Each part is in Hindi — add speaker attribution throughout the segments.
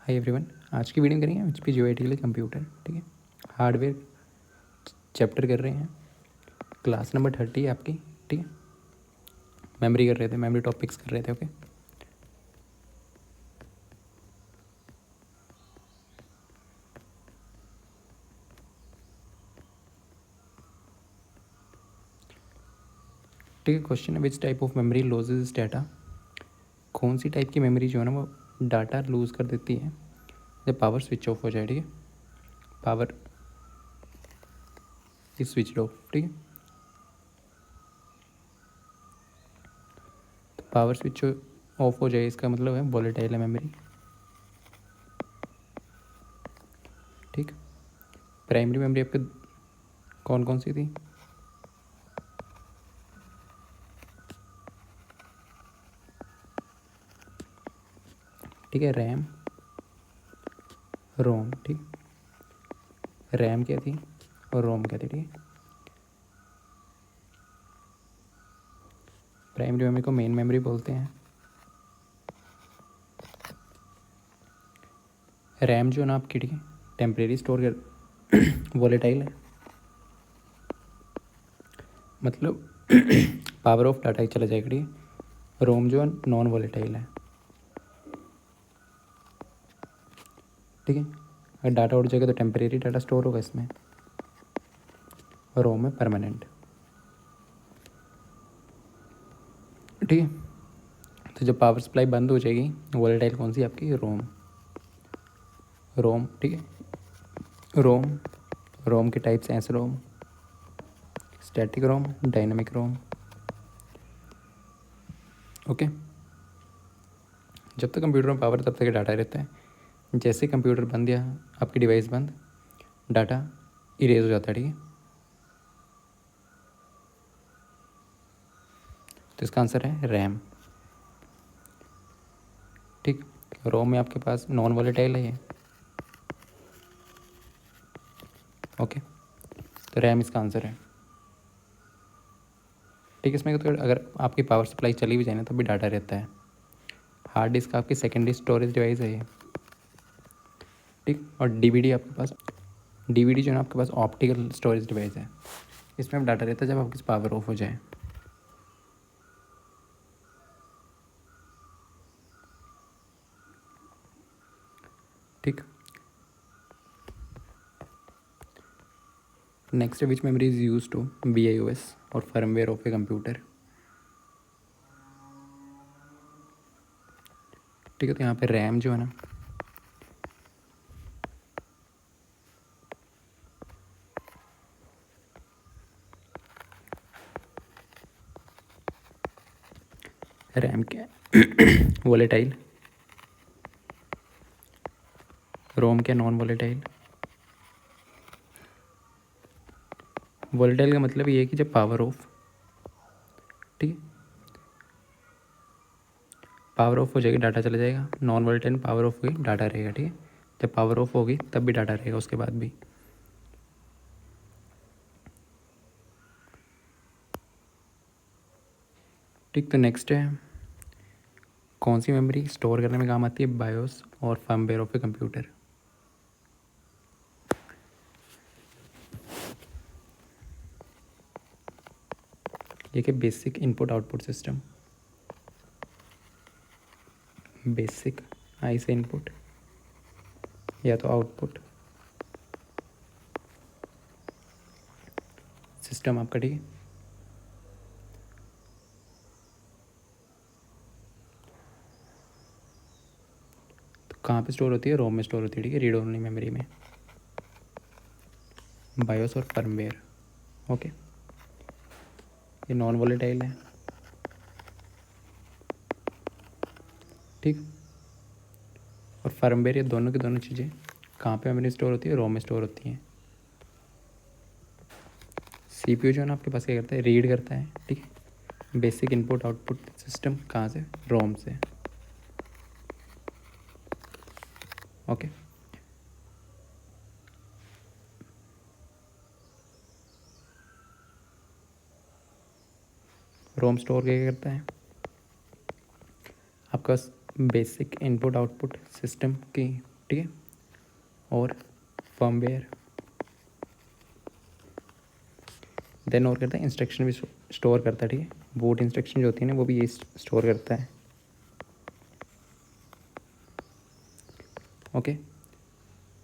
Speaker 1: हाय एवरीवन, आज की वीडियो करेंगे एच पी जी के लिए कंप्यूटर। ठीक है, हार्डवेयर चैप्टर कर रहे हैं। क्लास नंबर 30 है आपकी। ठीक है, मेमोरी कर रहे थे, मेमोरी टॉपिक्स कर रहे थे। ओके, ठीक है। क्वेश्चन है, which type of memory loses data. कौन सी टाइप की मेमोरी जो है ना वो डाटा लूज़ कर देती है जब पावर स्विच ऑफ हो जाए। ठीक है, पावर इज स्विच ऑफ। ठीक है, तो पावर स्विच ऑफ हो जाए इसका मतलब है वोलेटाइल है मेमोरी। ठीक, प्राइमरी मेमोरी आपके कौन कौन सी थी? ठीक है, रैम, रोम। ठीक, रैम क्या थी और रोम क्या थी? ठीक है, प्राइमरी मेमोरी को मेन मेमोरी बोलते हैं। रैम जो ना आपकी, ठीक है, टेम्परेरी स्टोर कर वॉलेटाइल है, मतलब पावर ऑफ डाटा ही चला जाएगा। ठीक है, रोम जो है नॉन वॉलेटाइल है। ठीक है, अगर डाटा उड़ जाएगा तो टेम्परेरी डाटा स्टोर होगा इसमें, रोम है परमानेंट। ठीक है, तो जब पावर सप्लाई बंद हो जाएगी, वॉलेटाइल कौन सी आपकी? रोम। रोम, ठीक है, रोम, रोम के टाइप्स हैं ऐसे रोम, स्टैटिक रोम, डायनामिक रोम। ओके, जब तक कंप्यूटर में पावर तब तक डाटा रहता है। जैसे कंप्यूटर बंद या आपकी डिवाइस बंद, डाटा इरेज हो जाता है। ठीक है, तो इसका आंसर है रैम। ठीक, रोम में आपके पास नॉन वॉलेटाइल है ये। ओके, तो रैम इसका आंसर है। ठीक है, इसमें तो अगर आपकी पावर सप्लाई चली भी जाए ना तब भी डाटा रहता है। हार्ड डिस्क आपकी सेकेंडरी स्टोरेज डिवाइस है ये। ठीक, और डीवीडी आपके पास, डीवीडी जो है ना आपके पास ऑप्टिकल स्टोरेज डिवाइस है। इसमें अब डाटा रहता है जब आपकी पावर ऑफ हो जाए। ठीक, next which memory is use to BIOS और फर्मवेयर ऑफ ए कंप्यूटर। ठीक है, तो यहाँ पे रैम जो है ना, रैम क्या है? वॉलेटाइल। रोम क्या? Non volatile. वॉलेटाइल का मतलब ये है कि जब पावर ऑफ, ठीक है, पावर ऑफ हो जाएगी डाटा चला जाएगा। नॉन वॉलेटाइल पावर ऑफ हुई डाटा रहेगा। ठीक है, जब पावर ऑफ होगी तब भी डाटा रहेगा उसके बाद भी। ठीक, तो नेक्स्ट है, कौन सी मेमोरी स्टोर करने में काम आती है? बायोस और फर्मवेयर ऑफ ए कंप्यूटर। ये क्या? Basic input output system. Basic आई से इनपुट या तो आउटपुट सिस्टम आपका। ठीक है, तो कहाँ पे स्टोर होती है? रोम में स्टोर होती है। ठीक है, रीड ओनली मेमोरी में, बायोस और फर्मवेयर। ओके, ये नॉन वॉलेटाइल है। ठीक, और फर्मवेयर, ये दोनों की दोनों चीज़ें कहाँ पे मेमोरी स्टोर होती है? रोम में स्टोर होती हैं। CPU जो है ना आपके पास क्या करता है? रीड करता है। ठीक है, बेसिक इनपुट आउटपुट सिस्टम कहाँ से? रोम से। ओके, रोम स्टोर क्या करता है? आपका बेसिक इनपुट आउटपुट सिस्टम की ठीक है, और फर्मवेयर। देन और करता है इंस्ट्रक्शन भी स्टोर करता है, ठीक है, बूट इंस्ट्रक्शन जो होती है ना वो भी ये स्टोर करता है। ओके,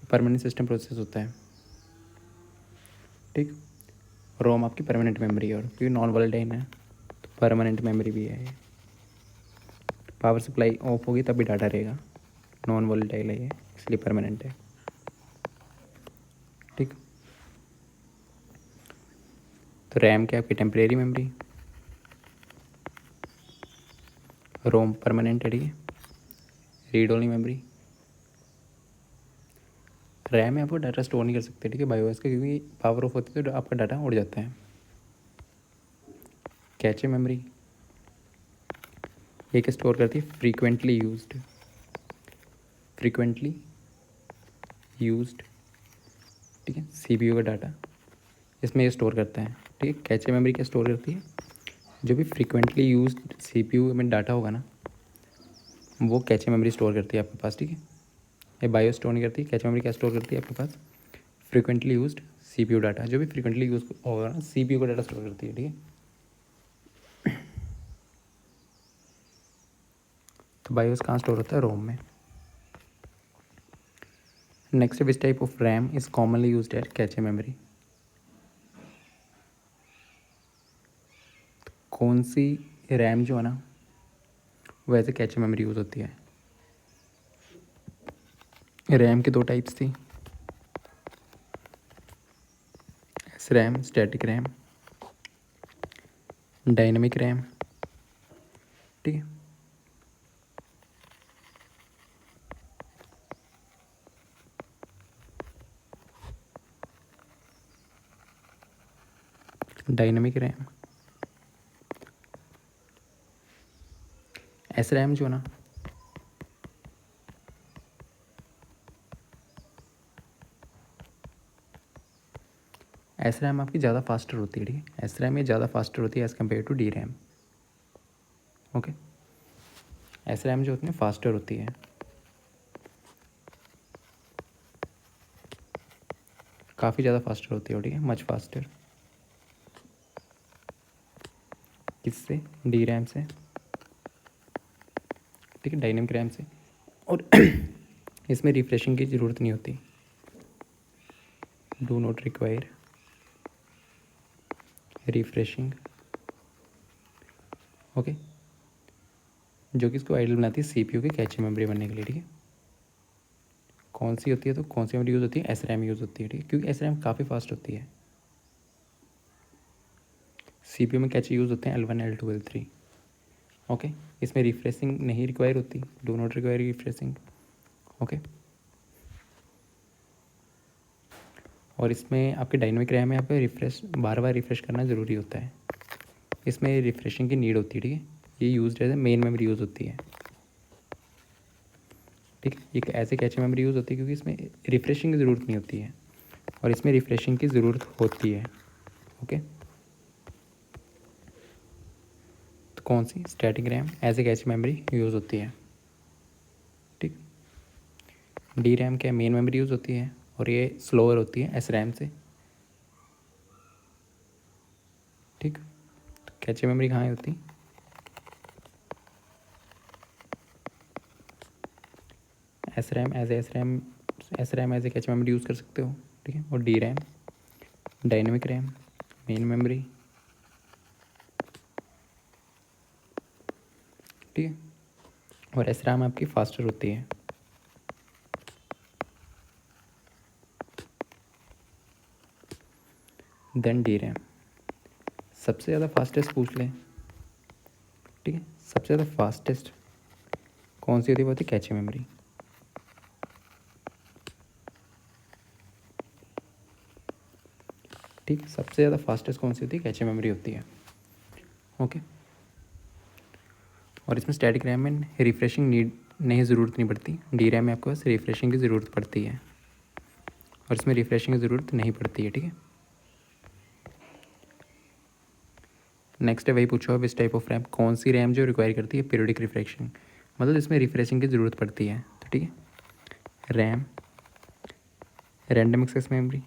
Speaker 1: परमानेंट सिस्टम प्रोसेस होता है, ठीक। रोम आपकी परमानेंट मेमोरी है, और क्योंकि नॉन वोलेटाइल है तो परमानेंट मेमोरी भी है ये। पावर सप्लाई ऑफ होगी तब भी डाटा रहेगा, नॉन वोलेटाइल है ये इसलिए परमानेंट है, ठीक। तो रैम क्या आपकी टेम्परेरी मेमोरी, रोम परमानेंट है, ठीक है। रीड ओनली मेमोरी, रैम में आपको डाटा स्टोर नहीं कर सकते, ठीक है, बायोस का, क्योंकि पावर ऑफ होती है तो आपका डाटा उड़ जाता है। कैचे मेमोरी, ये क्या स्टोर करती है, फ्रीक्वेंटली यूज्ड, ठीक है, सीपीयू का डाटा इसमें ये स्टोर करता है, ठीक है। कैचे मेमोरी क्या स्टोर करती है, जो भी फ्रीक्वेंटली यूज्ड सीपीयू में डाटा होगा ना वो कैचे मेमोरी स्टोर करती है आपके पास, ठीक है। ये बायो स्टोर नहीं करती, कैचे मेमोरी क्या स्टोर करती है आपके पास, फ्रीक्वेंटली यूज्ड सीपीयू डाटा, जो भी फ्रीक्वेंटली यूज होगा ना सीपीयू का डाटा स्टोर करती है, ठीक है। तो बायोस कहाँ स्टोर होता है, रोम में। Next, which type of RAM is commonly used eight cache memory, कौन सी रैम जो है ना वो ऐसे कैचे मेमोरी यूज़ होती है। रैम की दो टाइप्स थी, S RAM, static RAM, dynamic RAM, ठीक है। डायनेमिक रैम, एस रैम जो है ना एस रैम आपकी ज़्यादा फास्टर होती है, ठीक है। एस रैम ये ज़्यादा फास्टर होती है as compare to D RAM, okay. S RAM जो होती है फास्टर होती है, काफ़ी ज़्यादा फास्टर होती है, ठीक है, मच फास्टर। किससे, डी रैम से, ठीक है, डायनेमिक रैम से। और इसमें रिफ्रेशिंग की ज़रूरत नहीं होती, do not require refreshing, okay, जो कि इसको आइडल बनाती है सीपीयू की कैचे मेमोरी बनने के लिए, ठीक है। कौन सी होती है, तो कौन सी मेमोरी यूज़ होती है, एस रैम यूज़ होती है, ठीक है, क्योंकि एस रैम काफ़ी फास्ट होती है। सीपीयू में कैचे यूज़ होते हैं L1 L2 L3, ओके। इसमें रिफ्रेशिंग नहीं रिक्वायर होती, do not require refreshing, okay. और इसमें आपके डायनेमिक रैम में आपको रिफ्रेश बार बार रिफ्रेश करना ज़रूरी होता है, इसमें रिफ्रेशिंग की नीड होती है, ठीक है। ये use as a main memory use होती है, ठीक है। ये ऐसे कैचे मेमोरी यूज़ होती है क्योंकि इसमें रिफ्रेशिंग की ज़रूरत नहीं होती है, और इसमें रिफ्रेशिंग की ज़रूरत होती है, ओके। तो कौन सी, static RAM as a cache memory use होती है, ठीक। डी रैम क्या मेन मेमोरी यूज़ होती है, और ये स्लोअर होती है एस रैम से, ठीक। तो कैचे मेमोरी कहाँ होती, S RAM as a cache memory use कर सकते हो, ठीक है। और D RAM dynamic RAM main memory, ठीक है। और एस रैम आपकी फास्टर होती है, देन डी रैम। सबसे ज़्यादा फास्टेस्ट पूछ लें, ठीक है, सबसे ज़्यादा फास्टेस्ट कौन सी होती है, वो होती है कैचे मेमोरी, ठीक। सबसे ज़्यादा फास्टेस्ट कौन सी होती है, कैचे मेमोरी होती है, ओके। और इसमें स्टैटिक रैम में रिफ्रेशिंग नीड नहीं, ज़रूरत नहीं पड़ती, डी रैम में आपको बस रिफ्रेशिंग की ज़रूरत पड़ती है, और इसमें रिफ्रेशिंग की ज़रूरत नहीं पड़ती है, ठीक है। नेक्स्ट है वही पूछो, अब इस टाइप ऑफ रैम कौन सी रैम जो रिक्वायर करती है पीरियोडिक रिफ्रेशिंग, मतलब इसमें रिफ्रेशिंग की ज़रूरत पड़ती है, तो ठीक है। रैम, रैंडम एक्सेस मेमोरी,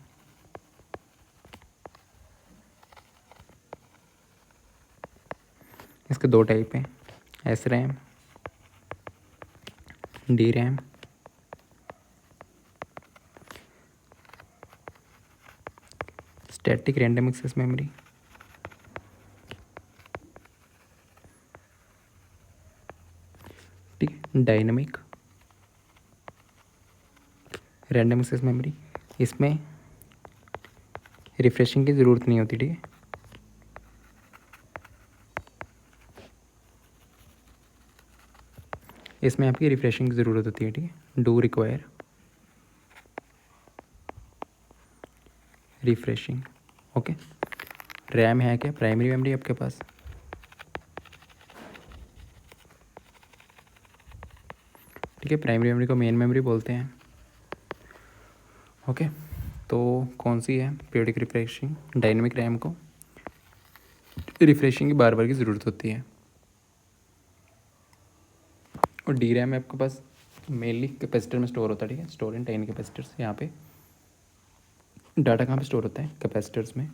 Speaker 1: इसके दो टाइप हैं, S RAM, D RAM, static random access memory, ठीक है, डायनेमिक रैंडम एक्सेस मेमोरी, इसमें रिफ्रेशिंग की ज़रूरत नहीं होती, ठीक है। इसमें आपकी रिफ्रेशिंग की ज़रूरत होती है, ठीक है, do require refreshing. Okay, RAM है क्या, प्राइमरी मेमोरी आपके पास, ठीक है, प्राइमरी मेमोरी को मेन मेमोरी बोलते हैं। ओके, तो कौन सी है, पीरियडिक रिफ्रेशिंग, डायनेमिक रैम को रिफ्रेशिंग की बार बार की ज़रूरत होती है। और डी रैम है आपके पास मेनली कैपेसिटर में स्टोर होता है, ठीक है, स्टोर इन टाइनी कैपेसिटर्स। यहाँ पे डाटा कहाँ पे स्टोर होता है, कैपेसिटर्स में,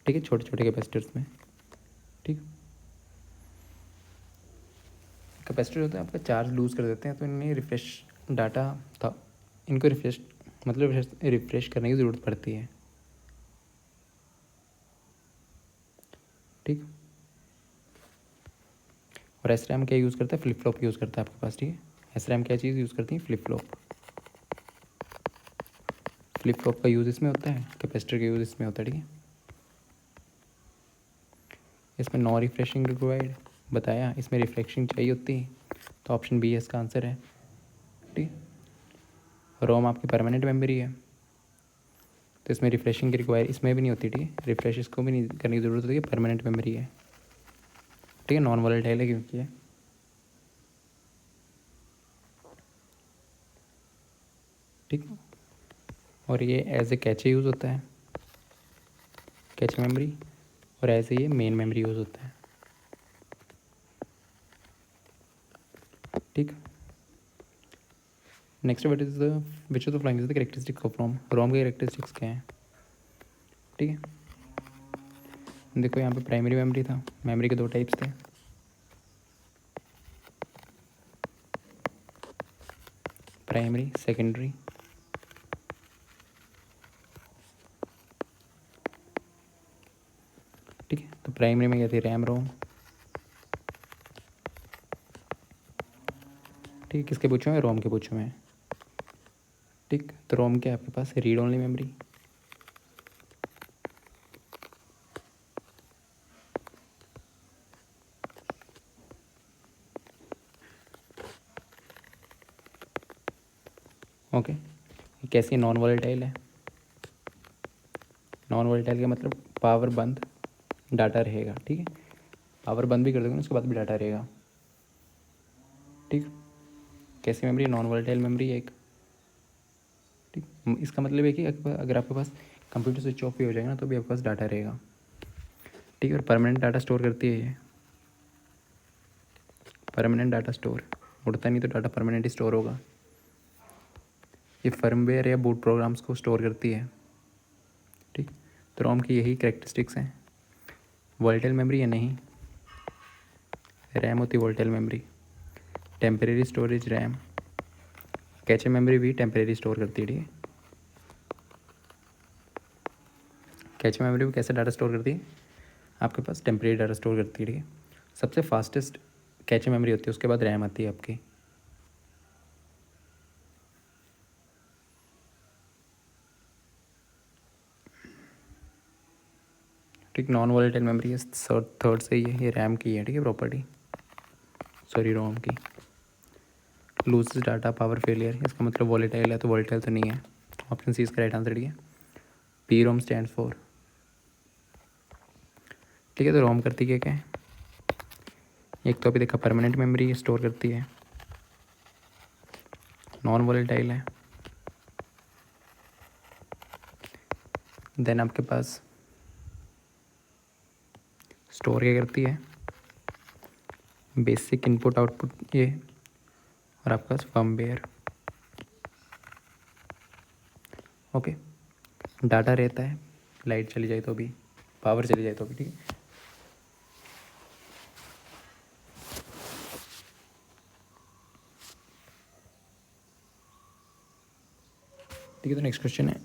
Speaker 1: ठीक है, छोटे छोटे कैपेसिटर्स में, ठीक। कैपेसिटर होता है आपका चार्ज लूज़ कर देते हैं, तो इन्हें रिफ्रेश डाटा था, इनको रिफ्रेश मतलब रिफ्रेश करने की ज़रूरत पड़ती है, ठीक। और एस रैम क्या यूज़ करता है, फ्लिप फ्लॉप यूज़ करता है आपके पास, ठीक है। एस रैम क्या चीज़ यूज़ करती है, फ्लिप फ्लॉप। फ्लिप फ्लॉप का यूज़ इसमें होता है, कैपेसिटर का यूज़ इसमें होता है, ठीक है। इसमें नॉन रिफ्रेशिंग रिक्वायर्ड बताया, इसमें रिफ्रेशिंग चाहिए होती है, तो ऑप्शन बी है इसका आंसर है, ठीक। रोम आपकी परमानेंट मेमोरी है, तो इसमें रिफ्रेशिंग की रिक्वायर इसमें भी नहीं होती, ठीक है, रिफ्रेश इसको भी नहीं करने की ज़रूरत होती है, परमानेंट मेमोरी है, ठीक है, नॉन वॉलेटाइल है क्योंकि है, ठीक। और ये एज ए कैचे यूज़ होता है, कैचे मेमोरी, और एज ए ये मेन मेमोरी यूज़ होता है, ठीक। Next what is the which of the following is the characteristics of ROM, ROM के कैरेक्टरिस्टिक्स क्या हैं, ठीक है। देखो यहाँ पे प्राइमरी मेमोरी था, मेमोरी के दो टाइप्स थे, प्राइमरी सेकेंडरी, ठीक है। तो प्राइमरी में क्या थी, रैम रोम, ठीक है, किसके पूछे हुए हैं, रोम के पूछे हुए हैं, ठीक। तो रोम क्या है आपके पास, रीड ओनली मेमोरी, ओके। कैसी नॉन वॉलेटाइल है, नॉन वॉलेटाइल का मतलब पावर बंद डाटा रहेगा, ठीक है, पावर बंद भी कर दोगे ना उसके बाद भी डाटा रहेगा, ठीक। कैसी मेमोरी, नॉन वॉलेटाइल मेमोरी है एक, ठीक। इसका मतलब है कि अगर आपके पास कंप्यूटर स्विच ऑफ भी हो जाएगा ना तो भी आपके पास डाटा रहेगा, ठीक है। और परमानेंट डाटा स्टोर करती है ये, परमानेंट डाटा स्टोर, उड़ता नहीं तो डाटा परमानेंट स्टोर होगा, ये फर्मवेयर या बूट प्रोग्राम्स को स्टोर करती है, ठीक। तो रोम की यही कैरेक्टरिस्टिक्स हैं। वोलेटाइल मेमोरी या नहीं, रैम होती है volatile memory, temporary storage RAM, cache memory भी टेम्परेरी स्टोर करती है, ठीक है। कैचे मेमोरी भी कैसे डाटा स्टोर करती है, आपके पास टेम्परेरी डाटा स्टोर करती है, ठीक है। सबसे फास्टेस्ट कैचे मेमोरी होती है, उसके बाद रैम आती है आपकी, ठीक। नॉन वॉलेटाइल मेमोरी है थर्ड से ही है, ये रैम की है, ठीक है, प्रॉपर्टी, सॉरी रोम की। लूज डाटा पावर फेलियर, इसका मतलब वॉलेटाइल है, तो वॉलेटाइल तो नहीं है, ऑप्शन सी इसका राइट आंसर, ठीक है। पी रोम स्टैंड फॉर, ठीक है। तो रोम करती क्या क्या है, एक तो अभी देखा परमानेंट मेमोरी स्टोर करती है, नॉन वॉलेटाइल है, देन आपके पास स्टोर क्या करती है, बेसिक इनपुट आउटपुट ये, और आपके पास फर्मवेयर। ओके, डाटा रहता है, लाइट चली जाए तो भी, पावर चली जाए तो भी, ठीक है। ठीक है, तो नेक्स्ट क्वेश्चन है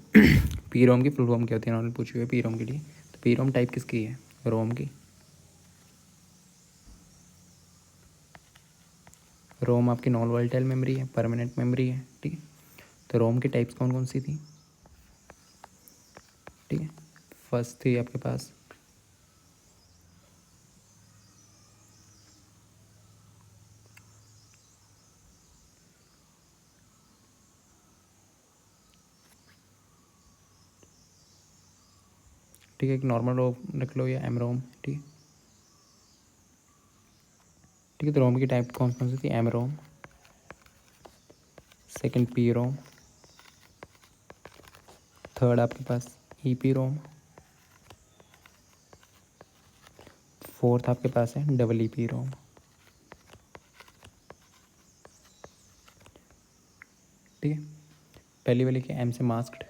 Speaker 1: पी रोम की फुल फॉर्म क्या होती है, नॉर्मल पूछी हुई है पी रोम के लिए। तो पी रोम टाइप किसकी है, रोम की। रोम आपकी नॉन वोलेटाइल मेमोरी है, परमानेंट मेमोरी है, ठीक है। तो रोम की टाइप्स कौन कौन सी थी, ठीक है। फर्स्ट थी आपके पास ठीक है, एक नॉर्मल रोम रख लो या एम रोम, ठीक है। ठीक है, तो रोम की टाइप कौन कौन सी थी, एम रोम, सेकेंड पी रोम, थर्ड आपके पास ई पी रोम, फोर्थ आपके पास है डबल ई पी रोम। ठीक है, पहली वाली क्या, एम से मास्क्ड,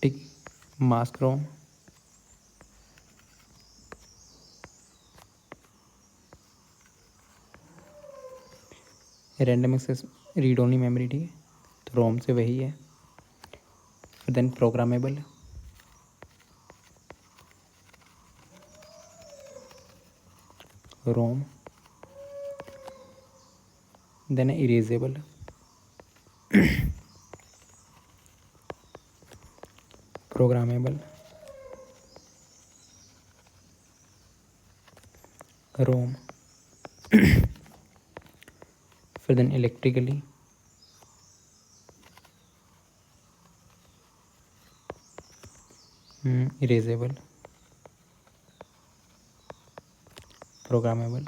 Speaker 1: ठीक, mask ROM, random access read only memory, ठीक है, तो रोम से वही है। फिर then programmable, ROM, then erasable, programmable, ROM, फिर देन इलेक्ट्रिकली, इरेजेबल, प्रोग्रामेबल।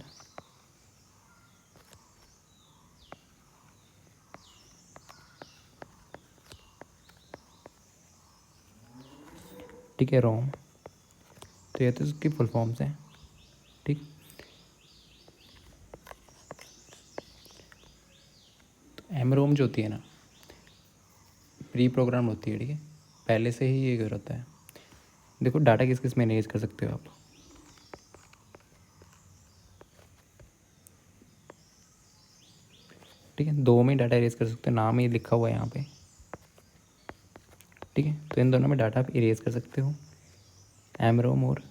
Speaker 1: ठीक है, रोम, तो ये तो इसकी फुल फॉर्म्स हैं, ठीक। तो एम रोम जो होती है ना, प्री प्रोग्राम होती है, ठीक है, पहले से ही ये कर होता है। देखो डाटा किस किस में मैनेज कर सकते हो आप, ठीक है, दो में डाटा इरेज कर सकते हो, नाम ही लिखा हुआ है यहाँ पे, ठीक है। तो इन दोनों में डाटा आप इरेज कर सकते हो, एम रोम और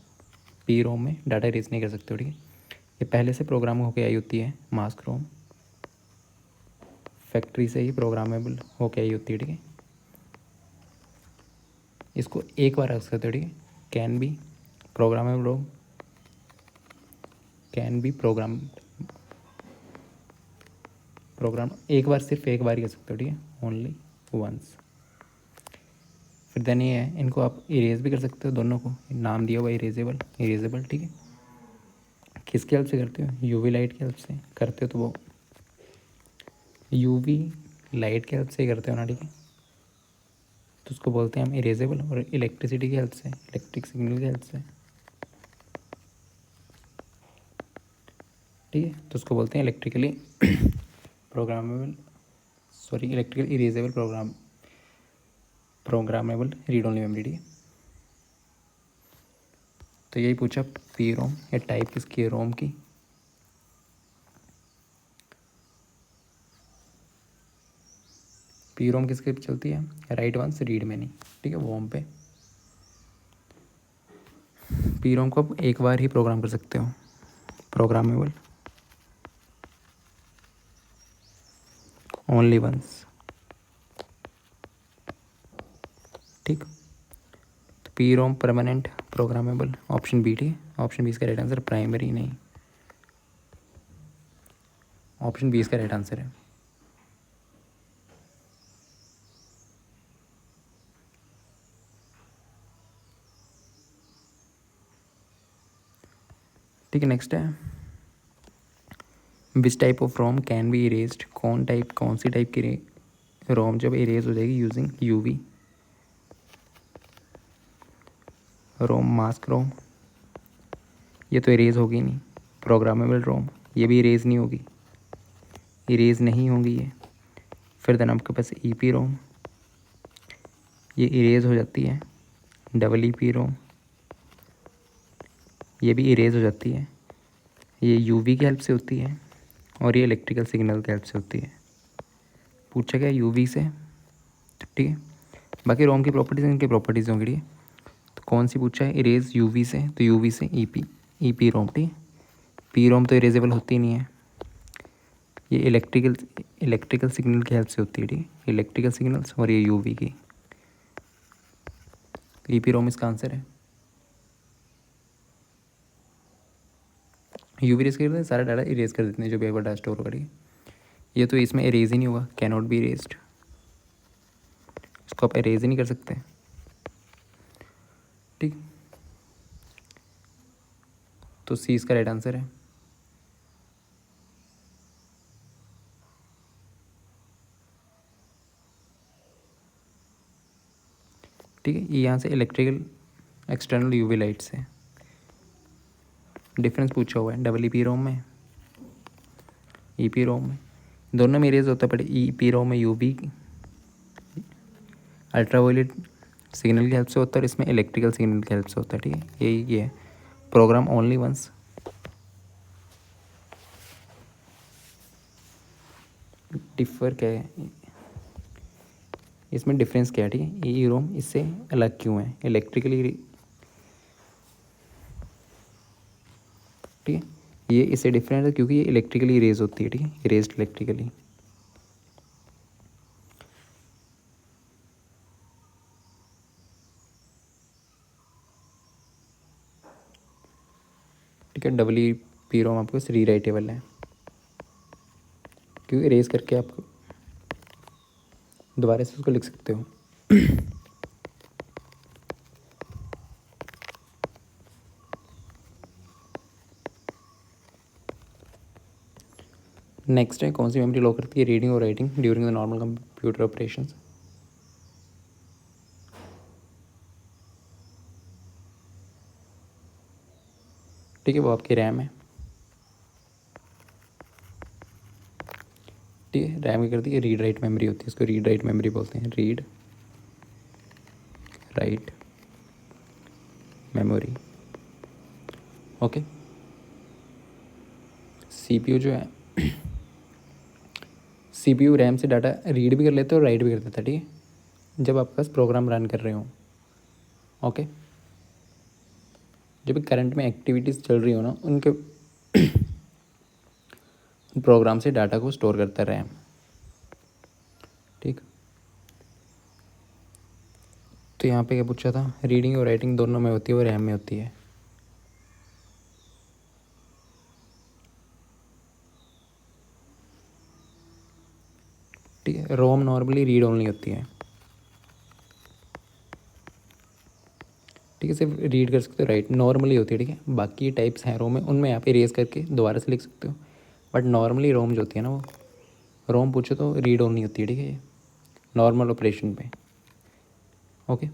Speaker 1: पी रोम में डाटा इरेज नहीं कर सकते हो, ठीक है। ये पहले से प्रोग्राम होके आई होती है, मास्क रोम फैक्ट्री से ही प्रोग्रामेबल होके आई होती है, ठीक है। इसको एक बार रख सकते हो, ठीक है, can be programmable ROM, can be program एक बार, सिर्फ एक बार ही कर सकते हो, ठीक है, ओनली वंस। फिर देन ये है, इनको आप इरेज भी कर सकते हो, दोनों को नाम दिया हुआ इरेजेबल, इरेजेबल, ठीक है। किसकी हेल्प से करते हो, यूवी लाइट की हेल्प से करते हो, तो वो यूवी लाइट की हेल्प से ही करते हो ना, ठीक है। तो उसको बोलते हैं हम इरेजेबल। और इलेक्ट्रिसिटी की हेल्प से, इलेक्ट्रिक सिग्नल की हेल्प से, ठीक है, तो उसको बोलते हैं electrically programmable, sorry electrical erasable programmable read only memory, ठीक है। तो यही पूछा पी रोम, या टाइप किसकी है, रोम की। पी रोम किसके पे चलती है, राइट वंस रीड में नहीं, ठीक है, वोम पे। पी रोम को आप एक बार ही प्रोग्राम कर सकते हो, प्रोग्रामेबल, ओनली वंस, ठीक। तो P ROM permanent programmable, option B, ठीक है, ऑप्शन बी इसका राइट आंसर, प्राइमरी नहीं, ऑप्शन बी इसका राइट आंसर है। ठीक है, नेक्स्ट है which type of ROM can be erased, कौन सी टाइप की रोम जब इरेज हो जाएगी using UV, ROM mask ROM, ये तो इरेज होगी नहीं। प्रोग्रामेबल रोम, ये भी इरेज नहीं होगी, इरेज नहीं होगी ये। फिर देन आपके पास ई पी रोम, ये इरेज हो जाती है। डबल ई पी रोम, ये भी इरेज हो जाती है। ये यूवी की हेल्प से होती है और ये इलेक्ट्रिकल सिग्नल की हेल्प से होती है। पूछा गया यूवी से, ठीक है। बाकी रोम की प्रॉपर्टीज इनकी प्रॉपर्टीज़ होंगी, ठीक है। तो कौन सी पूछा है, इरेज यूवी से, तो यूवी से ई पी रोम, ठीक है। पी रोम तो इरेजेबल होती नहीं है, ये इलेक्ट्रिकल सिग्नल की हेल्प से होती है, ठीक है। इलेक्ट्रिकल सिग्नल्स और ये यूवी की, ई पी रोम इसका आंसर है। यूवी इरेज कर देते हैं, सारा डाटा इरेज कर देते हैं जो भी एक बार डाटा स्टोर करिए। ये तो इसमें इरेज ही नहीं होगा, कैन नॉट बी इरेज्ड, इसको आप इरेज ही नहीं कर सकते, ठीक। तो सी इसका राइट आंसर है। ठीक है, ये यहाँ से इलेक्ट्रिकल एक्सटर्नल यूवी लाइट से डिफरेंस पूछा हुआ है। डबल ई पी रोम में, ई पी रोम में, दोनों में इरेज होता है, बट ई पी रोम में यूवी अल्ट्रावायलेट सिग्नल की हेल्प से होता है और इसमें इलेक्ट्रिकल सिग्नल की हेल्प से होता है, ठीक है। यही ये है, प्रोग्राम ओनली वंस। डिफर क्या है इसमें, डिफरेंस क्या है, ठीक है। ई रोम इससे अलग क्यों है, इलेक्ट्रिकली, ठीक है। ये इससे डिफरेंट है क्योंकि ये इलेक्ट्रिकली इरेज होती है, ठीक है, इरेज्ड इलेक्ट्रिकली। ठीक है, डबल ई पी रोम आपको री राइटेबल है क्योंकि इरेज करके आप दोबारा से उसको लिख सकते हो। नेक्स्ट है, कौन सी मेमोरी लॉक करती है रीडिंग और writing during the normal computer operations. ठीक है, वो आपकी रैम है, ठीक है। रैम की करती है रीड राइट मेमोरी होती है, इसको रीड राइट मेमोरी बोलते हैं, read write memory, okay. CPU जो है, सीपीयू रैम से डाटा रीड भी कर लेते हो और राइट भी कर देता है, ठीक है, जब आपके पास प्रोग्राम रन कर रहे हो, ओके। जब करंट में एक्टिविटीज़ चल रही हो ना, उनके प्रोग्राम से डाटा को स्टोर करता है रैम, ठीक। तो यहाँ पे क्या पूछा था, रीडिंग और राइटिंग दोनों में होती है और रैम में होती है। ठीक है, रोम नॉर्मली रीड ओनली होती है, ठीक है, सिर्फ रीड कर सकते हो, राइट नॉर्मली होती है, ठीक है। बाकी टाइप्स हैं रोम में, उनमें आप इरेज करके दोबारा से लिख सकते हो, बट नॉर्मली रोम जो होती है ना, वो रोम पूछो तो रीड ओनली होती है, ठीक है, नॉर्मल ऑपरेशन पे, ओके।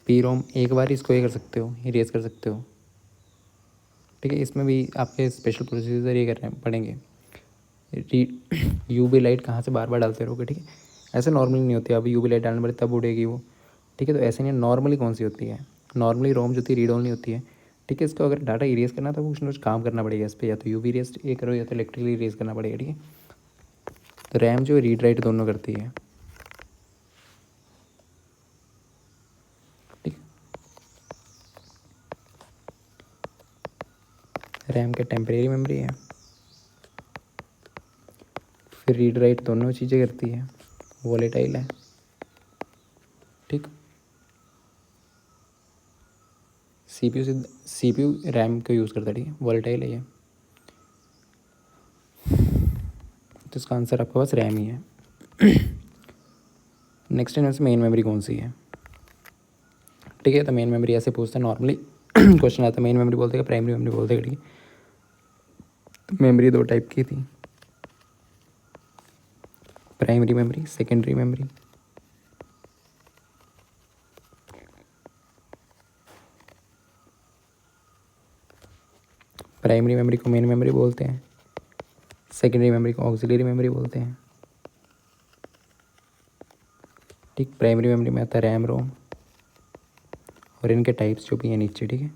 Speaker 1: पी रोम एक बार इसको ये कर सकते हो, इरेज कर सकते हो, ठीक है। इसमें भी आपके स्पेशल प्रोसीजर ये करने पड़ेंगे, यूवी लाइट कहाँ से बार बार डालते रहोगे, ठीक है। ऐसे नॉर्मली नहीं होती, अब यूवी लाइट डालने पड़े तब उड़ेगी वो, ठीक है। तो ऐसे नहीं, नॉर्मली कौन सी होती है, नॉर्मली रोम जो होती है रीड ओनली होती है, ठीक है। इसको अगर डाटा इरेज करना तो कुछ ना कुछ काम करना पड़ेगा इस पर, या तो यूवी इरेज ये करो या तो इलेक्ट्रिकली इरेज करना पड़ेगा, ठीक है। तो रैम जो रीड राइट दोनों करती है, ठीक। रैम के टेम्परेरी मेमोरी है, फिर रीड राइट दोनों चीज़ें करती है, वॉलेटाइल है, ठीक। सीपीयू रैम को यूज़ करता है, ठीक है, वॉलेटाइल है ये। तो इसका आंसर आपके पास रैम ही है। नेक्स्ट इनमें से मेन मेमोरी कौन सी है, ठीक है। तो मेन मेमोरी ऐसे पूछते हैं नॉर्मली, क्वेश्चन आता है मेन मेमोरी बोलते हैं प्राइमरी मेमोरी बोलते हैं, ठीक है। तो मेमोरी दो टाइप की थी, primary memory, secondary memory, primary memory को मेन मेमोरी बोलते हैं, सेकेंडरी मेमोरी को ऑक्सिलरी मेमोरी बोलते हैं। ठीक, प्राइमरी मेमोरी में आता है रैम, रोम और इनके टाइप्स जो भी हैं नीचे। ठीक है,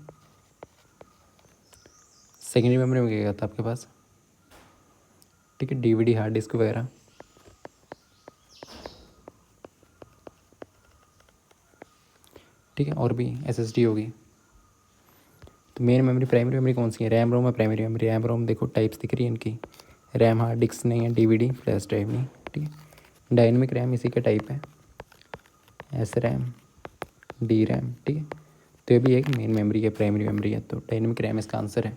Speaker 1: सेकेंडरी मेमोरी में क्या आता है आपके पास? ठीक है, डीवीडी, हार्ड डिस्क वगैरह। ठीक है, और भी एसएसडी होगी। तो मेन मेमोरी, प्राइमरी मेमोरी कौन सी है? रैम, रोम है प्राइमरी मेमोरी। रैम, रोम देखो टाइप्स दिख रही है इनकी। रैम हार्ड डिस्क नहीं है, डीवीडी फ्लैश ड्राइव नहीं। ठीक है, डायनेमिक रैम इसी का टाइप है, एस रैम, डी रैम। ठीक है, तो ये भी एक मेन मेमोरी है, प्राइमरी मेमोरी है, तो डायनेमिक रैम इसका आंसर है।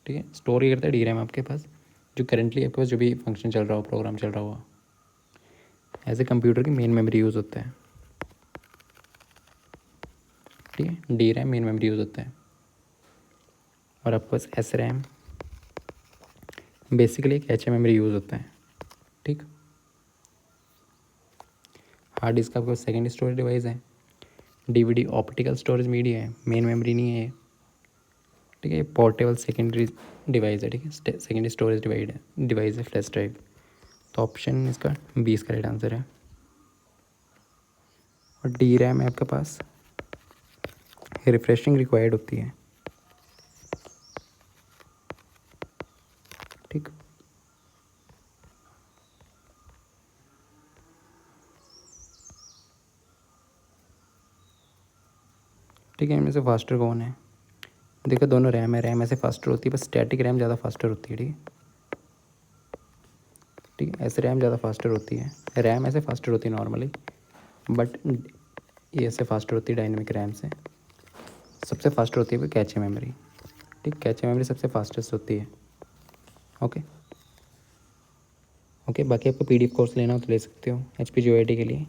Speaker 1: ठीक है, स्टोर ये करता है डी रैम आपके पास, जो करेंटली आपके पास जो भी फंक्शन चल रहा हो, प्रोग्राम चल रहा हुआ, एज ए कंप्यूटर की मेन मेमोरी यूज़ होता है। ठीक है, D RAM main memory use होता है। और आपके पास एस रैम बेसिकली एक एच मेमोरी यूज़ होता है। ठीक, हार्ड डिस्क आपके पास सेकेंड स्टोरेज डिवाइस है। डीवीडी ऑप्टिकल स्टोरेज मीडिया है, मेन मेमोरी नहीं है। ठीक है, पोर्टेबल सेकेंडरी डिवाइस है। ठीक है, सेकेंडरी स्टोरेज डिवाइस है, फ्लैश ड्राइव। तो ऑप्शन इसका 20 का राइट आंसर है। और डी रैम है आपके पास, रिफ्रेशिंग रिक्वायर्ड होती है। ठीक, ठीक है, इनमें से फास्टर कौन है? देखो दोनों रैम है, रैम ऐसे फास्टर होती है, बस स्टैटिक रैम ज़्यादा फास्टर होती है। ठीक है, ठीक है, ऐसे रैम ज़्यादा फास्टर होती है, रैम ऐसे फास्टर होती है नॉर्मली, बट ये ऐसे फास्टर होती है डायनेमिक रैम से। सबसे फास्टर होती है वो कैचे मेमोरी। ठीक, कैचे मेमोरी सबसे फास्टेस्ट होती है। ओके, ओके, बाकी आपको पीडीएफ कोर्स लेना हो तो ले सकते हो HPGOIT के लिए।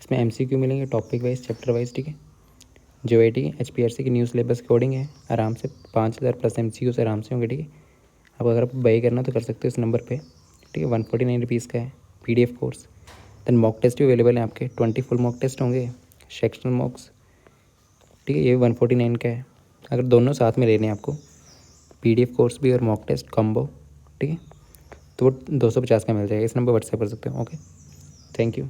Speaker 1: इसमें MCQ मिलेंगे टॉपिक वाइज, चैप्टर वाइज। ठीक है, JOIT HPRC की न्यू सिलेबस कोडिंग है, आराम से 5000 प्लस MCQ से आराम से होंगे। ठीक है, अब अगर आप बाई करना तो कर सकते हो इस नंबर पे। ठीक है, 149 रुपीज़ का है PDF कोर्स। देन मॉक टेस्ट भी अवेलेबल है आपके, 20 फुल मॉक टेस्ट होंगे, सेक्शनल मॉक्स। ठीक है, ये 149 का है। अगर दोनों साथ में लेने हैं आपको, PDF कोर्स भी और मॉक टेस्ट कॉम्बो, ठीक है, तो वो 250 का मिल जाएगा। इस नंबर व्हाट्सएप कर सकते हो। Okay, thank you.